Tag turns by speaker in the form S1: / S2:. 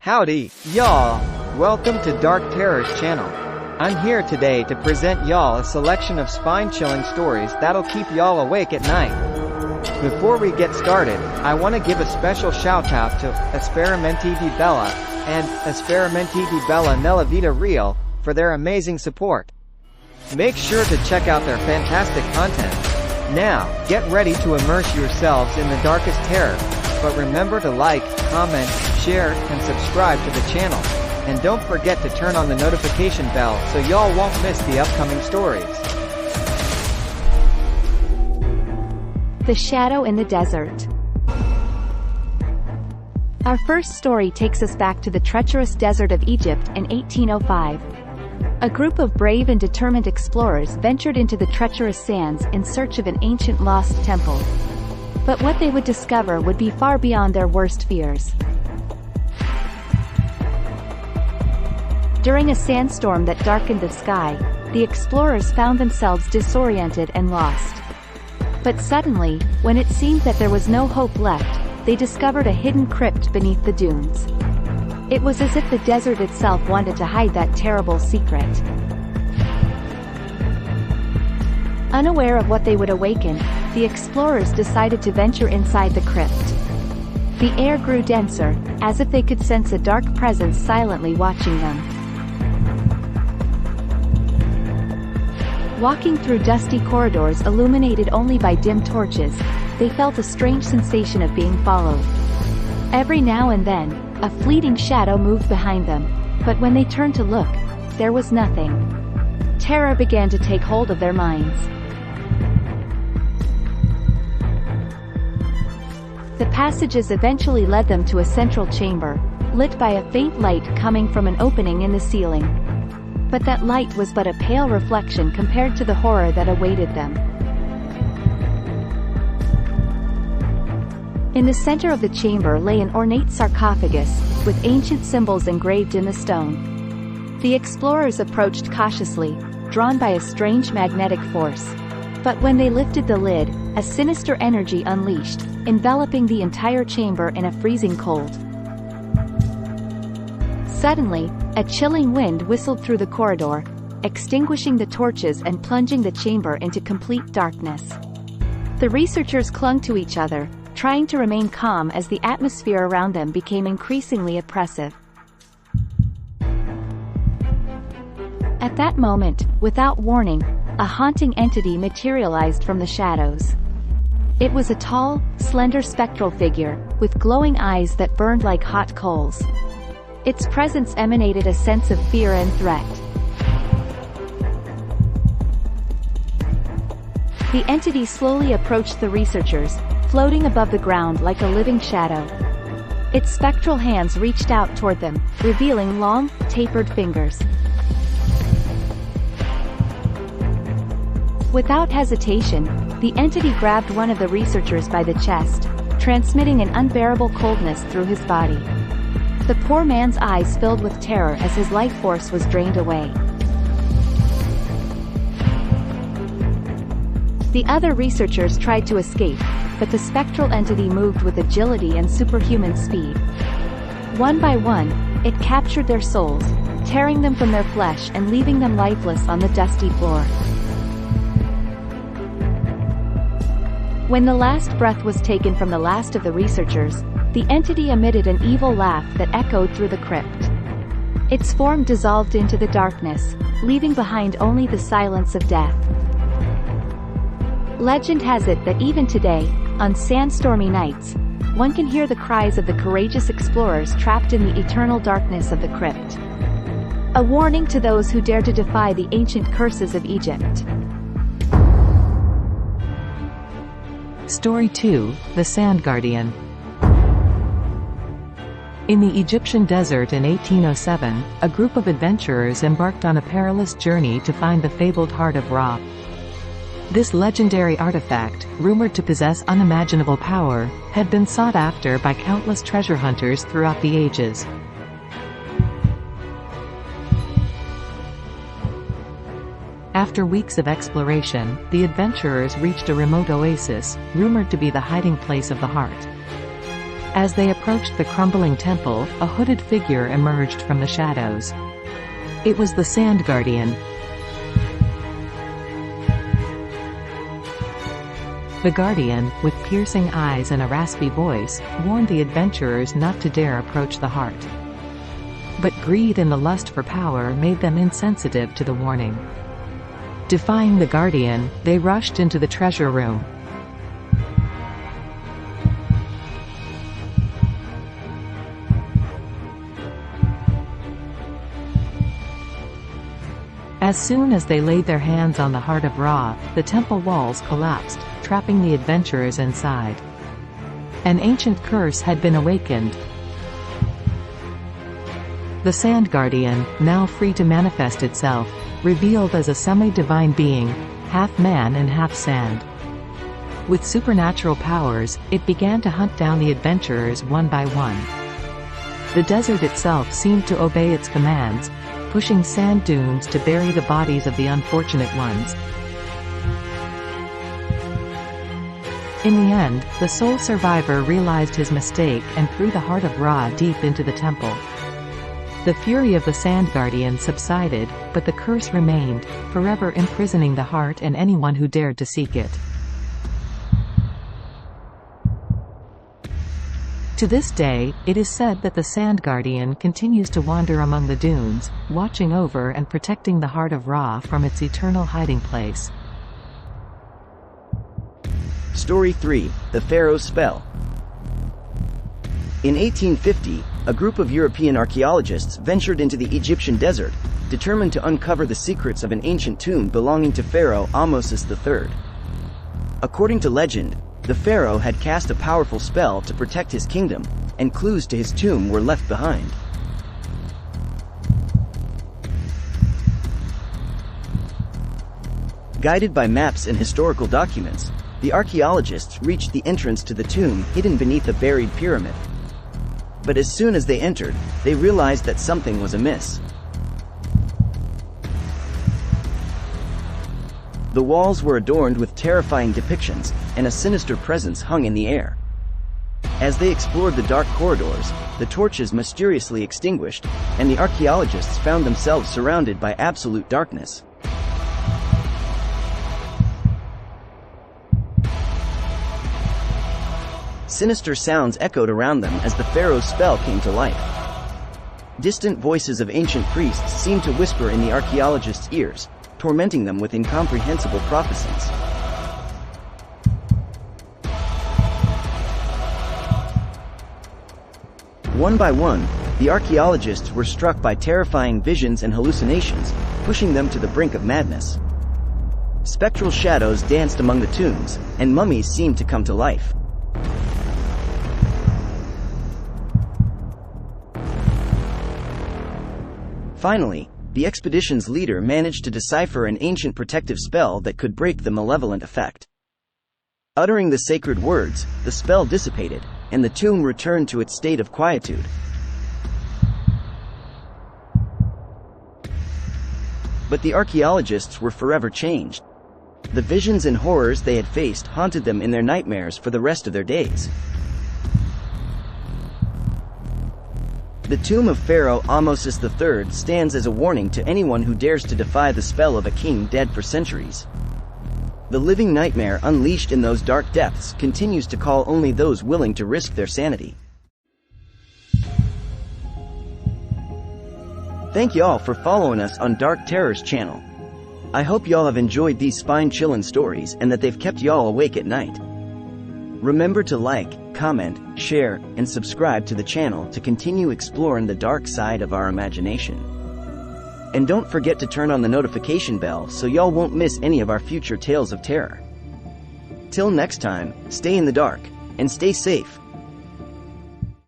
S1: Howdy, y'all! Welcome to Dark Terrors channel. I'm here today to present y'all a selection of spine-chilling stories that'll keep y'all awake at night. Before we get started, I want to give a special shout-out to Esperimenti di Bella and Esperimenti di Bella nella Vita Real for their amazing support. Make sure to check out their fantastic content. Now, get ready to immerse yourselves in the darkest terror. But remember to like, comment, share, and subscribe to the channel. And don't forget to turn on the notification bell so y'all won't miss the upcoming stories.
S2: The Shadow in the Desert. Our first story takes us back to the treacherous desert of Egypt in 1805. A group of brave and determined explorers ventured into the treacherous sands in search of an ancient lost temple. But what they would discover would be far beyond their worst fears. During a sandstorm that darkened the sky, the explorers found themselves disoriented and lost. But suddenly, when it seemed that there was no hope left, they discovered a hidden crypt beneath the dunes. It was as if the desert itself wanted to hide that terrible secret. Unaware of what they would awaken, the explorers decided to venture inside the crypt. The air grew denser, as if they could sense a dark presence silently watching them. Walking through dusty corridors illuminated only by dim torches, they felt a strange sensation of being followed. Every now and then, a fleeting shadow moved behind them, but when they turned to look, there was nothing. Terror began to take hold of their minds. The passages eventually led them to a central chamber, lit by a faint light coming from an opening in the ceiling. But that light was but a pale reflection compared to the horror that awaited them. In the center of the chamber lay an ornate sarcophagus, with ancient symbols engraved in the stone. The explorers approached cautiously, drawn by a strange magnetic force. But when they lifted the lid, a sinister energy unleashed, enveloping the entire chamber in a freezing cold. Suddenly, a chilling wind whistled through the corridor, extinguishing the torches and plunging the chamber into complete darkness. The researchers clung to each other, trying to remain calm as the atmosphere around them became increasingly oppressive. At that moment, without warning, a haunting entity materialized from the shadows. It was a tall, slender spectral figure, with glowing eyes that burned like hot coals. Its presence emanated a sense of fear and threat. The entity slowly approached the researchers, floating above the ground like a living shadow. Its spectral hands reached out toward them, revealing long, tapered fingers. Without hesitation, the entity grabbed one of the researchers by the chest, transmitting an unbearable coldness through his body. The poor man's eyes filled with terror as his life force was drained away. The other researchers tried to escape, but the spectral entity moved with agility and superhuman speed. One by one, it captured their souls, tearing them from their flesh and leaving them lifeless on the dusty floor. When the last breath was taken from the last of the researchers, the entity emitted an evil laugh that echoed through the crypt. Its form dissolved into the darkness, leaving behind only the silence of death. Legend has it that even today, on sandstormy nights, one can hear the cries of the courageous explorers trapped in the eternal darkness of the crypt. A warning to those who dare to defy the ancient curses of Egypt.
S3: Story 2, The Sand Guardian. In the Egyptian desert in 1807, a group of adventurers embarked on a perilous journey to find the fabled Heart of Ra. This legendary artifact, rumored to possess unimaginable power, had been sought after by countless treasure hunters throughout the ages. After weeks of exploration, the adventurers reached a remote oasis, rumored to be the hiding place of the heart. As they approached the crumbling temple, a hooded figure emerged from the shadows. It was the Sand Guardian. The Guardian, with piercing eyes and a raspy voice, warned the adventurers not to dare approach the heart. But greed and the lust for power made them insensitive to the warning. Defying the Guardian, they rushed into the treasure room. As soon as they laid their hands on the heart of Ra, the temple walls collapsed, trapping the adventurers inside. An ancient curse had been awakened. The Sand Guardian, now free to manifest itself, revealed as a semi-divine being, half man and half sand. With supernatural powers, it began to hunt down the adventurers one by one. The desert itself seemed to obey its commands, pushing sand dunes to bury the bodies of the unfortunate ones. In the end, the sole survivor realized his mistake and threw the heart of Ra deep into the temple. The fury of the Sand Guardian subsided, but the curse remained, forever imprisoning the heart and anyone who dared to seek it. To this day, it is said that the Sand Guardian continues to wander among the dunes, watching over and protecting the heart of Ra from its eternal hiding place.
S4: Story 3: The Pharaoh Spell. In 1850, a group of European archaeologists ventured into the Egyptian desert, determined to uncover the secrets of an ancient tomb belonging to Pharaoh Ahmosis III. According to legend, the pharaoh had cast a powerful spell to protect his kingdom, and clues to his tomb were left behind. Guided by maps and historical documents, the archaeologists reached the entrance to the tomb hidden beneath a buried pyramid. But as soon as they entered, they realized that something was amiss. The walls were adorned with terrifying depictions, and a sinister presence hung in the air. As they explored the dark corridors, the torches mysteriously extinguished, and the archaeologists found themselves surrounded by absolute darkness. Sinister sounds echoed around them as the pharaoh's spell came to life. Distant voices of ancient priests seemed to whisper in the archaeologists' ears, tormenting them with incomprehensible prophecies. One by one, the archaeologists were struck by terrifying visions and hallucinations, pushing them to the brink of madness. Spectral shadows danced among the tombs, and mummies seemed to come to life. Finally, the expedition's leader managed to decipher an ancient protective spell that could break the malevolent effect. Uttering the sacred words, the spell dissipated, and the tomb returned to its state of quietude. But the archaeologists were forever changed. The visions and horrors they had faced haunted them in their nightmares for the rest of their days. The tomb of Pharaoh Ahmosis III stands as a warning to anyone who dares to defy the spell of a king dead for centuries. The living nightmare unleashed in those dark depths continues to call only those willing to risk their sanity. Thank y'all for following us on Dark Terrors channel. I hope y'all have enjoyed these spine-chillin' stories and that they've kept y'all awake at night. Remember to like, comment, share, and subscribe to the channel to continue exploring the dark side of our imagination. And don't forget to turn on the notification bell so y'all won't miss any of our future tales of terror. Till next time, stay in the dark, and stay safe.